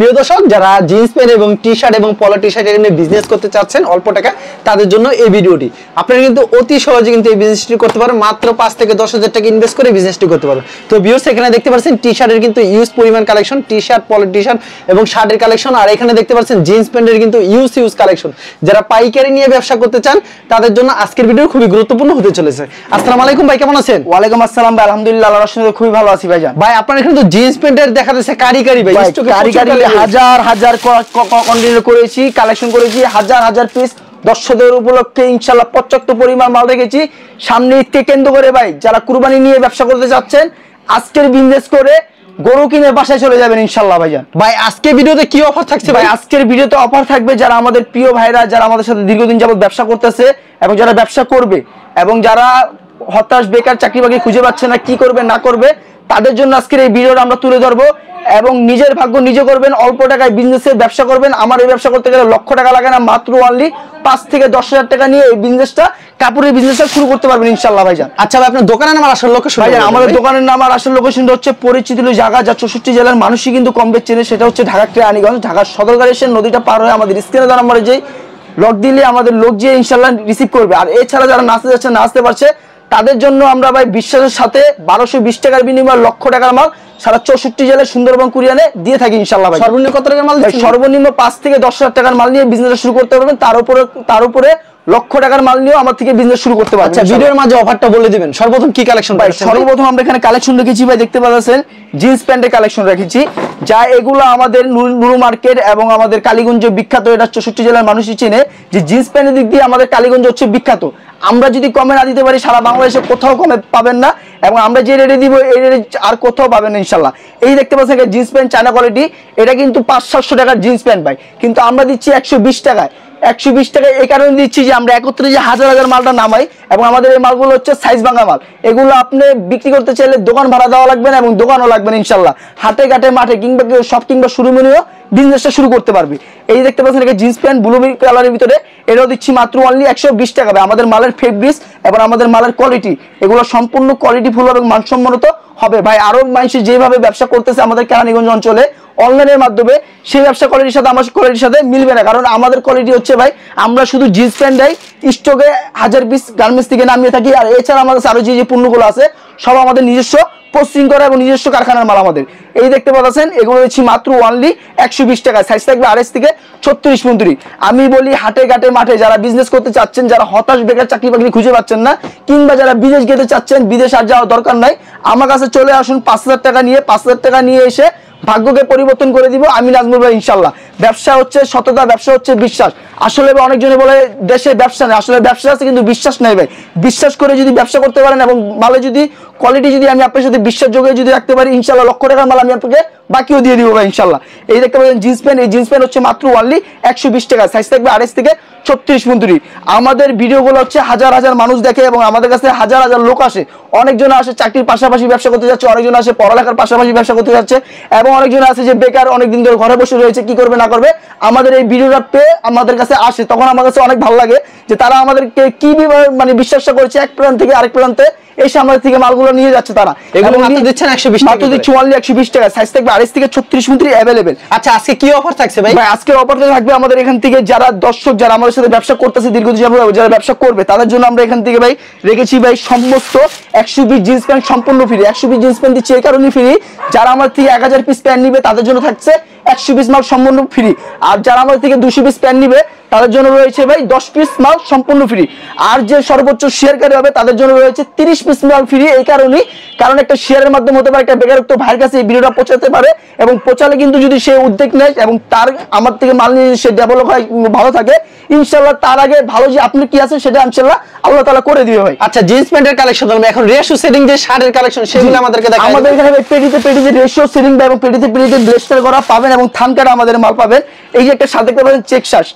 প্রিয় দর্শক, যারা জিন্স প্যান্ট এবং টি শার্ট এবং পলো টি শার্ট নিয়ে বিজনেস করতে চাচ্ছেন অল্প টাকা, তাদের জন্য এই ভিডিওটি। আপনারা কিন্তু অতি সহজে কিন্তু এই বিজনেসটি করতে পারেন, মাত্র 5 থেকে 10,000 টাকা ইনভেস্ট করে বিজনেসটি করতে পারবেন। তো ভিউয়ার্স, এখানে দেখতে পাচ্ছেন টি শার্টের কিন্তু ইউজ পরিমাণ কালেকশন, টি শার্ট, পলো টি শার্ট এবং শার্টের কালেকশন। আর এখানে দেখতে পাচ্ছেন জিন্স প্যান্টের কিন্তু ইউজ কালেকশন। যারা পাইকারি নিয়ে ব্যবসা করতে চান তাদের জন্য আজকের ভিডিও খুবই গুরুত্বপূর্ণ হতে চলেছে। আসসালামু আলাইকুম ভাই, কেমন আছেন? ওয়ালাইকুম আসসালাম ভাই, আলহামদুলিল্লাহ আল্লাহর রহমতে খুবই ভালো আছি ভাইজান। ভাই আপনার এখানে তো জিন্স প্যান্টের দেখা যাচ্ছে কারিগরি ভাই, কারিগরি হাজার হাজার কন্টেনার করেছি, কালেকশন করেছি, হাজার হাজার পিস দর্শকদের উপলক্ষে ইনশাআল্লাহ পর্যাপ্ত পরিমাণ মাল রেখেছি। সামনে ঈদকে কেন্দ্র করে ভাই যারা কুরবানি নিয়ে ব্যবসা করতে যাচ্ছেন, আজকের বিজনেস করে গরু কিনে বাসায় চলে যাবেন ইনশাআল্লাহ ভাইজান। ভাই আজকের ভিডিওতে কি অফার থাকছে? ভাই আজকের ভিডিওতে অফার থাকবে, যারা আমাদের প্রিয় ভাইরা যারা আমাদের সাথে দীর্ঘদিন যাবত ব্যবসা করতেছে এবং যারা ব্যবসা করবে এবং যারা হতাশ, বেকার, চাকরি বাকরি খুঁজে পাচ্ছে না, কি করবে না করবে, তাদের জন্য আজকের এই ভিডিওটা আমরা তুলে ধরবো। এবং নিজের ভাগ্য নিজে করবেন, অল্প টাকায় বিজনেসের ব্যবসা করবেন। আমার এই ব্যবসা করতে গেলে লক্ষ টাকা লাগে না, মাত্র অনলি 5 থেকে 10,000 টাকা নিয়ে এই বিজনেসটা, কাপড়ের বিজনেসটা শুরু করতে পারবেন ইনশাআল্লাহ ভাইজান। আচ্ছা ভাই, আপনার দোকানের নাম আর আসল লোকেশন? ভাইজান আমাদের দোকানের নাম আর আসল লোকেশন হচ্ছে পরিচিত জায়গা, যা 64 জেলার মানুষই কিন্তু কম বেশি চেনে, সেটা হচ্ছে ঢাকা কেরানীগঞ্জ। ঢাকার সদরঘাট এসে নদীটা পার হয়ে আমাদের স্ক্রিনে দেওয়া নম্বরে যেই লক দিলে আমাদের লোক যে ইনশাআল্লাহ রিসিভ করবে। আর এছাড়া যারা নাচতে যাচ্ছে, না আসতে পারছে, তাদের জন্য আমরা ভাই বিশ্বাসের সাথে 1220 টাকার বিনিময়ে লক্ষ টাকার মাল সারা 64 জেলায় সুন্দরবন কুরিয়ানে দিয়ে থাকি ইনশাআল্লাহ ভাই। সর্বনিম্ন কত টাকার মাল? সর্বনিম্ন 5 থেকে 10,000 টাকার মাল নিয়ে বিজনেস শুরু করতে পারবেন। তার উপরে লক্ষ টাকার মাল নিয়েও আমার থেকে বিজনেস শুরু করতে পারবেন। আচ্ছা, ভিডিওর মাঝে অফারটা বলে দিবেন। সর্বপ্রথম কি কালেকশন? ভাই সর্বপ্রথম আমরা এখানে কালেকশন রেখেছি ভাই, দেখতে পাচ্ছেন জিন্স প্যান্টের কালেকশন রেখেছি, যা এগুলো আমাদের নুরু মার্কেট এবং আমাদের কালীগঞ্জে বিখ্যাত। এটা 64 জেলার মানুষই চেনে যে জিন্স প্যান্টের দিক দিয়ে আমাদের কালীগঞ্জ হচ্ছে বিখ্যাত। আমরা যদি কমে না দিতে পারি, সারা বাংলাদেশে কোথাও কমে পাবেন না, এবং আমরা যে রেটে দিব এই রেটে আর কোথাও পাবেন না ইনশাআল্লাহ। এই দেখতে পাচ্ছেন জিন্স প্যান্ট চায়না কোয়ালিটি, এটা কিন্তু 500-700 টাকার জিন্স প্যান্ট ভাই, কিন্তু আমরা দিচ্ছি 120 টাকায়। 120 টাকায় এই কারণে দিচ্ছি যে আমরা একত্রে যে হাজার হাজার মালটা নামাই, এবং আমাদের এই মালগুলো হচ্ছে সাইজ ভাঙা মাল। এগুলো আপনি বিক্রি করতে চাইলে দোকান ভাড়া দেওয়া লাগবে না, এবং দোকানও লাগবে না ইনশাআল্লাহ। হাটে ঘাটে মাঠে কিংবা শপ কিংবা শোরুমেও বিজনেসটা শুরু করতে পারবে। এই দেখতে পাচ্ছেন একটা জিন্স প্যান্ট ব্লু কালারের ভিতরে, এটাও দিচ্ছি মাত্র অনলি 120 টাকা। আমাদের মালের ফেব্রিক্স এবং আমাদের মালের কোয়ালিটি, এগুলো সম্পূর্ণ কোয়ালিটি ফুল এবং মানসম্মত হবে ভাই। আরো মানুষ যেভাবে ব্যবসা করতেছে আমাদের কেরানীগঞ্জ অঞ্চলে অনলাইনের মাধ্যমে, সেই ব্যবসা কোয়ালিটির সাথে আমার কোয়ালিটির সাথে মিলবে না। কারণ আমাদের কোয়ালিটি হচ্ছে ভাই, আমরা শুধু জিন্স প্যান্ট দেয় স্টকে 1000 পিস গার্মেন্টস থেকে নামিয়ে থাকি। আর এছাড়া আমাদের আরো যে পণ্যগুলো আছে সব আমাদের নিজস্ব প্রসেসিং করা এবং নিজস্ব কারখানার মাল আমাদের। এই দেখতে পাচ্ছেন এগুলো দিচ্ছি মাত্র অনলি 120 টাকা। সাইজ থাকবে 28 থেকে 36 পর্যন্ত। আমি বলি হাটে ঘাটে মাঠে যারা বিজনেস করতে চাচ্ছেন, যারা হতাশ, বেকার, চাকরি বাকরি খুঁজে পাচ্ছেন না, কিংবা যারা বিদেশ যেতে চাচ্ছেন, বিদেশ আর যাওয়ার দরকার নাই, আমার কাছে চলে আসুন 5,000 টাকা নিয়ে। 5,000 টাকা নিয়ে এসে ভাগ্যকে পরিবর্তন করে দিব আমি নাজমুল ভাই ইনশাআল্লাহ। ব্যবসা হচ্ছে সততা, ব্যবসা হচ্ছে বিশ্বাস। আসলে অনেকজনে বলে দেশে ব্যবসা নেই, আসলে ব্যবসা আছে কিন্তু বিশ্বাস নেই ভাই। বিশ্বাস করে যদি ব্যবসা করতে পারেন এবং মালে যদি কোয়ালিটি যদি আমি আপনার সাথে বিশ্বাসযোগ্য যদি রাখতে পারি, ইনশাআল্লাহ লক্ষ টাকার মাল আমি আপনাকে বাকিও দিয়ে দিব ভাই ইনশাআল্লাহ। এই দেখতে পাচ্ছেন জিন্স প্যান্ট, এই জিন্স প্যান্ট হচ্ছে মাত্র অনলি 120 টাকা। সাইজ থাকবে 28 থেকে 36 পর্যন্ত। আমাদের ভিডিওগুলো হচ্ছে হাজার হাজার মানুষ দেখে এবং আমাদের কাছে হাজার হাজার লোক আসে। অনেকজন আসে চাকরির পাশাপাশি ব্যবসা করতে যাচ্ছে, অনেকজন আসে পড়ালেখার পাশাপাশি ব্যবসা করতে যাচ্ছে, এবং অনেকজন আছে যে বেকার, অনেকদিন ধরে ঘরে বসে রয়েছে, কি করবে না করবে। আমাদের এই ভিডিওটা পেয়ে আমাদের কাছে আসে, তখন আমার কাছে অনেক ভালো লাগে যে তারা আমাদেরকে কি মানে বিশ্বাসটা করেছে, এক প্রান্ত থেকে আরেক প্রান্তে এসে আমাদের থেকে মালগুলো নিয়ে যাচ্ছে তারা। এগুলো মাত্র দিচ্ছেন 120 টাকা, মাত্র দিচ্ছি অনলি 120 টাকা। সাইজ থাকবে 28 থেকে 36 পর্যন্ত अवेलेबल। আচ্ছা, আজকে কি অফার থাকছে ভাই? ভাই আজকের অফারটা থাকবে আমাদের এখান থেকে যারা দর্শক, যারা আমাদের সাথে ব্যবসা করতেছে দীর্ঘদিন যাবত, যারা ব্যবসা করবে, তাদের জন্য আমরা এখান থেকে ভাই রেখেছি ভাই সমস্ত 120 জিন্স প্যান্ট সম্পূর্ণ ফ্রি। 120 জিন্স প্যান্ট দিচ্ছি এই কারণে ফ্রি, যারা আমার থেকে 1000 পিস প্যান্ট নিবে তাদের জন্য থাকছে 120 মাল সম্পূর্ণ ফ্রি। আর যারা আমার থেকে 200 পিস প্যান্ট নিবে তাদের জন্য রয়েছে ভাই 10 পিস মাল সম্পূর্ণ ফ্রি। আর যে সর্বোচ্চ শেয়ারকারী হবে তাদের জন্য রয়েছে 30 পিস মাল ফ্রি। এই কারণেই, কারণ একটা শেয়ারের মাধ্যমে হতে পারে একটা বেকারত্ব ভাইয়ের কাছে এই ভিডিওটা পৌঁছাতে পারে, এবং পৌঁছালে কিন্তু যদি সে উদ্যোগ নেয় এবং তার আমার থেকে মাল নিয়ে সে ডেভেলপ হয়, ভালো থাকে ইনশাআল্লাহ, তার আগে ভালো যে আপনি কি আছে সেটা ইনশাআল্লাহ আল্লাহ তাআলা করে দিবে ভাই। আচ্ছা, জিন্স প্যান্টের কালেকশন আমরা এখন রেশিও সেটিং যে শার্টের কালেকশন সেগুলো আমাদেরকে দেখান। আমাদের এখানে পেটিতে রেশিও সেটিং এবং পেটিতে ব্লেস্টার করা পাবেন, এবং থানকাটা আমাদের মাল পাবেন। এই যে একটা শার্ট দেখতে পাবেন চেক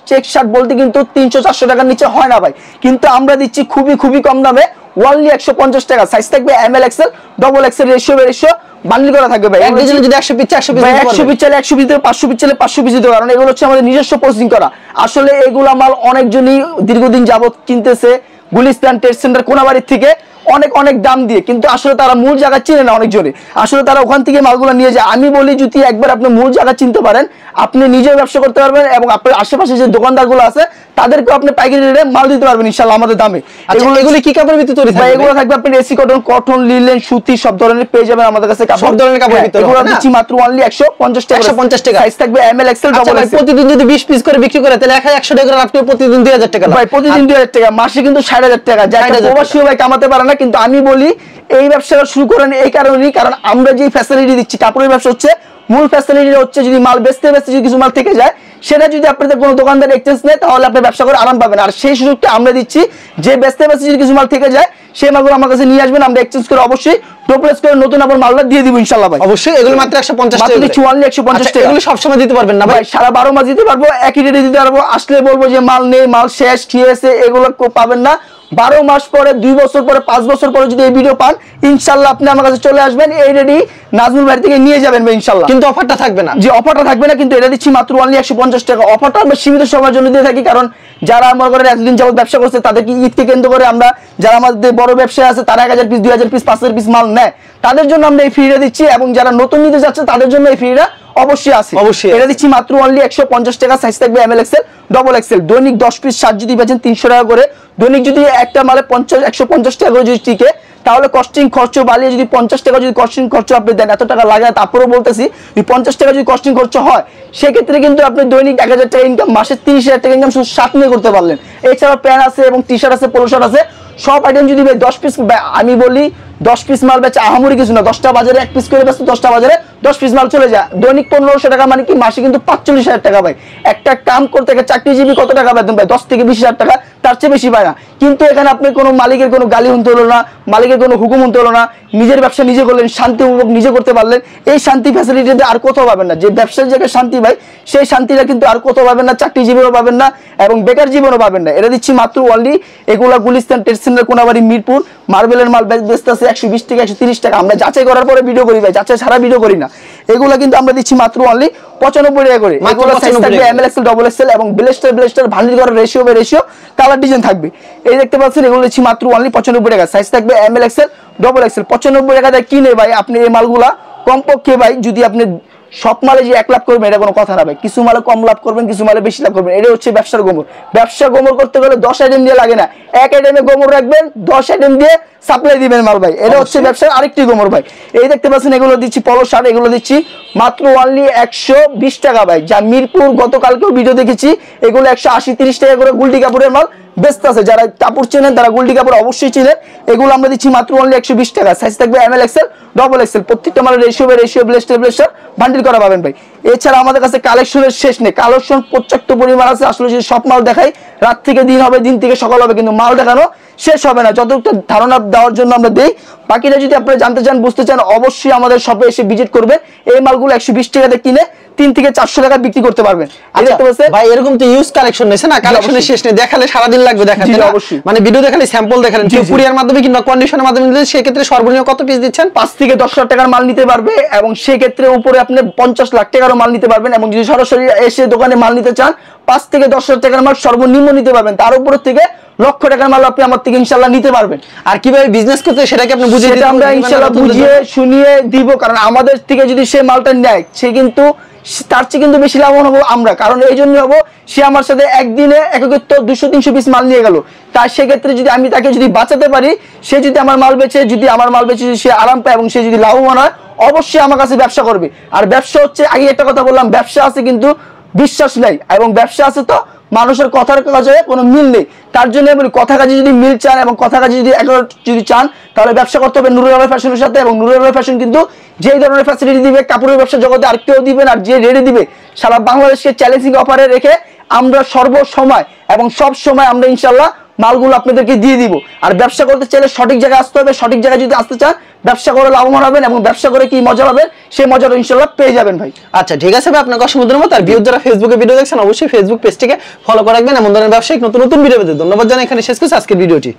শার্ট বলতে কিন্তু 300-400 টাকার নিচে হয় না ভাই, কিন্তু আমরা দিচ্ছি খুবই কম দামে অনলি 150 টাকা। সাইজ থাকবে ML XL double XL ratio bundle করা থাকবে ভাই। একদিনে যদি 100 পিস 100 পিস 100 পিস চাইলে 100 পিস, 500 পিস চাইলে 500 পিস দিতে, কারণ এগুলো হচ্ছে আমাদের নিজস্ব প্রসেসিং করা। আসলে এগুলা মাল অনেকজনই দীর্ঘদিন যাবত কিনতেছে গুলিস্তান ট্রেড সেন্টার কোনাবাড়ির থেকে। অনেক অনেক দাম দিয়ে, কিন্তু আসলে তারা মূল জায়গা চিনে না অনেকজনে, আসলে তারা ওখান থেকে মালগুলো নিয়ে যায়। আমি বলি যদি একবার আপনি মূল জায়গা চিনতে পারেন, আপনি নিজেও ব্যবসা করতে পারবেন এবং আপনার আশেপাশে যে দোকানদারগুলো আছে তাদেরকে আপনি পাইকারি রেটে মাল দিতে পারবেন ইনশাআল্লাহ আমাদের দামে। এগুলো কি কাপড়ের ভিতরে তৈরি থাকবে? এগুলো থাকবে আপনার এসি কটন, কটন, লিলেন, সুতি সব ধরনের পেয়ে যাবেন আমাদের কাছে কাপড়, সব ধরনের কাপড়ের ভিতরে এগুলো দিচ্ছি মাত্র অনলি 150 টাকা। 150 টাকা সাইজ থাকবে এমএল এক্সেল ডবল এক্সেল। প্রতিদিন যদি 20 পিস করে বিক্রি করে তাহলে 100 টাকা করে আপনি প্রতিদিন 2000 টাকা ভাই, প্রতিদিন 2000 টাকা, মাসে কিন্তু 60,000 টাকা, যারা প্রবাসী ভাই কামাতে পারে না। কিন্তু আমি বলি এই ব্যবসাটা শুরু করেন এই কারণেই, কারণ আমরা যে ফ্যাসিলিটি দিচ্ছি, কাপড়ের ব্যবসা হচ্ছে মূল ফ্যাসিলিটি হচ্ছে যদি মাল বেচতে বেচতে যদি কিছু মাল থেকে যায়, সেটা যদি আপনাদের কোনো দোকানদার এক্সচেঞ্জ নেয় তাহলে আপনি ব্যবসা করে আরাম পাবেন। আর সেই সুযোগটা আমরা দিচ্ছি, যে বেচতে বেচতে যদি কিছু মাল থেকে যায় সেই মালগুলো আমার কাছে নিয়ে আসবেন, আমরা এক্সচেঞ্জ করে অবশ্যই ডুপ্লেস করে নতুন আবার মালটা দিয়ে দিব ইনশাআল্লাহ ভাই। অবশ্যই এগুলো মাত্র 150 টাকা, মাত্র 150 টাকা। এগুলো সব সময় দিতে পারবেন না ভাই? সারা 12 মাস দিতে পারবো, একই রেটে দিতে পারবো। আসলে বলবো যে মাল নেই, মাল শেষ, খেয়েছে, এগুলো পাবেন না। 12 মাস পরে, 2 বছর পরে, 5 বছর পরে যদি এই ভিডিও পান, ইনশাআল্লাহ আপনি আমার কাছে চলে আসবেন, এই রেডি নাজমুল ভাই থেকে নিয়ে যাবেন ভাই ইনশাআল্লাহ। কিন্তু অফারটা থাকবে না? যে অফারটা থাকবে না, কিন্তু এটা দিচ্ছি মাত্র অনলি 150 টাকা। অফারটা আমরা সীমিত সময়ের জন্য দিয়ে থাকি, কারণ যারা আমার ঘরে এতদিন যাবত ব্যবসা করছে তাদেরকে ঈদকে কেন্দ্র করে আমরা, যারা আমাদের বড় ব্যবসায়ী আছে তারা 1000 পিস, 2000 পিস, 5000 পিস মাল নেয়, তাদের জন্য আমরা এই ফ্রিটা দিচ্ছি। এবং যারা নতুন নিতে যাচ্ছে তাদের জন্য এই ফ্রিটা অবশ্যই আছে। অবশ্যই এটা দিচ্ছি মাত্র অনলি 150 টাকা। সাইজ থাকবে এমএল এক্সেল ডবল এক্সেল। দৈনিক 10 পিস শার্ট যদি বেচেন 300 টাকা করে, দৈনিক যদি একটা মালে 150 টাকা করে যদি টিকে, তাহলে কস্টিং খরচ বাড়িয়ে যদি 50 টাকা যদি কস্টিং খরচ আপনি দেন, এত টাকা লাগে, তারপরেও বলতেছি 50 টাকা যদি কস্টিং খরচ হয়, সেক্ষেত্রে কিন্তু আপনি দৈনিক 1000 টাকা ইনকাম, মাসে 30,000 টাকা ইনকাম শুধু শার্ট নিয়ে করতে পারলেন। এছাড়া প্যান্ট আছে এবং টি শার্ট আছে, পোলো শার্ট আছে, সব আইটেম যদি 10 পিস, আমি বলি 10 পিস মাল বেচে আহামরি কিছু না। 10টা বাজারে 1 পিস করে বেচতে 10টা বাজারে 10 পিস মাল চলে যায়, দৈনিক 1500 টাকা, মানে কি মাসে কিন্তু 45,000 টাকা ভাই। একটা কাম করতে গেলে চাকরিজীবী কত টাকা বেতন পায়? 10 থেকে 20,000 টাকা, তার চেয়ে বেশি পায় না। কিন্তু এখানে আপনি কোনো মালিকের কোনো গালি শুনতে হলো না, মালিকের কোনো হুকুম শুনতে হলো না, নিজের ব্যবসা নিজে করলেন, শান্তি উপভোগ নিজে করতে পারলেন। এই শান্তি ফ্যাসিলিটিতে আর কোথাও পাবেন না। যে ব্যবসার জায়গায় শান্তি ভাই, সেই শান্তিটা কিন্তু আর কোথাও পাবেন না, চাকরিজীবীও পাবেন না এবং বেকার জীবনও পাবেন না। এটা দিচ্ছি মাত্র অনলি, এগুলা গুলিস্তান ট্রেড সেন্টার, কোনাবাড়ি, মিরপুর, মার্বেলের মাল বেচতে আছে 120 টাকা, 130 টাকা। আমরা যাচাই করার পরে ভিডিও করি ভাই, যাচাই ছাড়া ভিডিও করি না। এগুলা কিন্তু আমরা দিচ্ছি মাত্র অনলি 95 টাকা করে। এগুলো সাইজ থাকবে এমএল এক্সেল ডবল এক্সেল এবং ব্লেস্টার ভান্ডিল করার ratio by ratio colour design থাকবে। এই দেখতে পাচ্ছেন, এগুলো দিচ্ছি মাত্র অনলি 95 টাকা। সাইজ থাকবে এমএল এক্সেল ডবল এক্সেল। 95 টাকায় কিনে ভাই আপনি এই মালগুলা কমপক্ষে ভাই, যদি আপনি সব মালে যে 1 লাখ করবেন এটা কোনো কথা না ভাই। কিছু মালে কম লাভ করবেন, কিছু মালে বেশি লাভ করবেন, এটা হচ্ছে ব্যবসার গোমর। ব্যবসা গোমর করতে গেলে 10 আইটেম দিয়ে লাগে না, এক আইটেমে গোমর রাখবেন, 10 আইটেম দিয়ে সাপ্লাই দিবেন মাল ভাই। এটা হচ্ছে ব্যবসার আরেকটি গোমর ভাই। এই দেখতে পাচ্ছেন, এগুলো দিচ্ছি পলো শার্ট, এগুলো দিচ্ছি মাত্র অনলি 120 টাকা ভাই। যা মিরপুর গতকালকেও ভিডিও দেখেছি, এগুলো 180-30 টাকা করে গুলটি কাপড়ের মাল বেস্ট আছে। যারা কাপড় চেনেন তারা গুলটি কাপড় অবশ্যই চেনেন। এগুলো আমরা দিচ্ছি মাত্র অনলি 120 টাকা। সাইজ থাকবে এমএল এক্সেল ডবল এক্সেল। প্রত্যেকটা মালের রেশিও বাই রেশিও ব্লেস্টার বান্ডিল করা পাবেন ভাই। এছাড়া আমাদের কাছে কালেকশনের শেষ নেই, কালেকশন পর্যাপ্ত পরিমাণ আছে। আসলে যদি সব মাল দেখাই রাত থেকে দিন হবে, দিন থেকে সকাল হবে, কিন্তু মাল দেখানো শেষ হবে না। যতটুকু ধারণা দেওয়ার জন্য আমরা দেই, বাকিটা যদি আপনারা জানতে চান, বুঝতে চান, অবশ্যই আমাদের শপে এসে ভিজিট করবেন। এই মালগুলো 120 টাকাতে কিনে 3 থেকে 400 টাকা বিক্রি করতে পারবেন। ভাই এরকম তো ইউজ কালেকশন নেছে না, কালেকশনের শেষ নেই, দেখালে সারা দিন লাগবে দেখাতে। অবশ্যই, মানে ভিডিও দেখালে স্যাম্পল দেখালেন, কুরিয়ার মাধ্যমে কিংবা কন্ডিশনের মাধ্যমে নিলে সেই ক্ষেত্রে সর্বনিম্ন কত পিস দিচ্ছেন? 5 থেকে 10 লাখ টাকার মাল নিতে পারবে এবং সেই ক্ষেত্রে উপরে আপনি 50 লাখ টাকারও মাল নিতে পারবেন। এবং যদি সরাসরি এসে দোকানে মাল নিতে চান, 5 থেকে 10 লাখ টাকার মাল সর্বনিম্ন নিতে পারবেন। তার উপর থেকে লক্ষ টাকার মাল আপনি আমার থেকে ইনশাআল্লাহ নিতে পারবেন। আর কিভাবে বিজনেস করতে সেটাকে আপনি বুঝিয়ে দিতে আমরা ইনশাআল্লাহ বুঝিয়ে শুনিয়ে দিব, কারণ আমাদের থেকে যদি সে মালটা নেয়, সে কিন্তু তার চেয়ে কিন্তু বেশি লাভবান হবো আমরা। কারণ এই জন্য হবো, সে আমার সাথে একদিনে একত্রিত 200-300 পিস মাল নিয়ে গেল, তার সেক্ষেত্রে যদি আমি তাকে যদি বাঁচাতে পারি, সে যদি আমার মাল বেচে, যদি সে আরাম পায় এবং সে যদি লাভবান হয়, অবশ্যই আমার কাছে ব্যবসা করবে। আর ব্যবসা হচ্ছে, আগে একটা কথা বললাম, ব্যবসা আছে কিন্তু বিশ্বাস নাই, এবং ব্যবসা আছে তো মানুষের কথার কাজে কোনো মিল নেই। তার জন্য বলি, কথা কাজে যদি মিল চান এবং কথা কাজে যদি চান, তাহলে ব্যবসা করতে হবে নুরুল আলম ফ্যাশনের সাথে। এবং নুরুল আলম ফ্যাশন কিন্তু যেই ধরনের ফ্যাসিলিটি দিবে কাপড়ের ব্যবসা জগতে আর কেউ দিবেন, আর যে রেডি দিবে সারা বাংলাদেশকে চ্যালেঞ্জিং অফারে রেখে আমরা সর্বসময় এবং সব সময় আমরা ইনশাল্লাহ মালগুলো আপনাদেরকে দিয়ে দিব। আর ব্যবসা করতে চাইলে সঠিক জায়গায় আসতে হবে। সঠিক জায়গায় যদি আসতে চান, ব্যবসা করে লাভবান হবেন এবং ব্যবসা করে কি মজা পাবেন, সেই মজাটা ইনশাল্লাহ পেয়ে যাবেন ভাই। আচ্ছা ঠিক আছে ভাই, আপনাকে অসংখ্য ধন্যবাদ। আর ভিউয়ার যারা ফেসবুকে ভিডিও দেখছেন, অবশ্যই ফেসবুক পেজটিকে ফলো করে রাখবেন। এমন ধরনের ব্যবসায়িক নতুন নতুন ভিডিও পেতে ধন্যবাদ জানাই। এখানে শেষ করছি আজকের ভিডিওটি।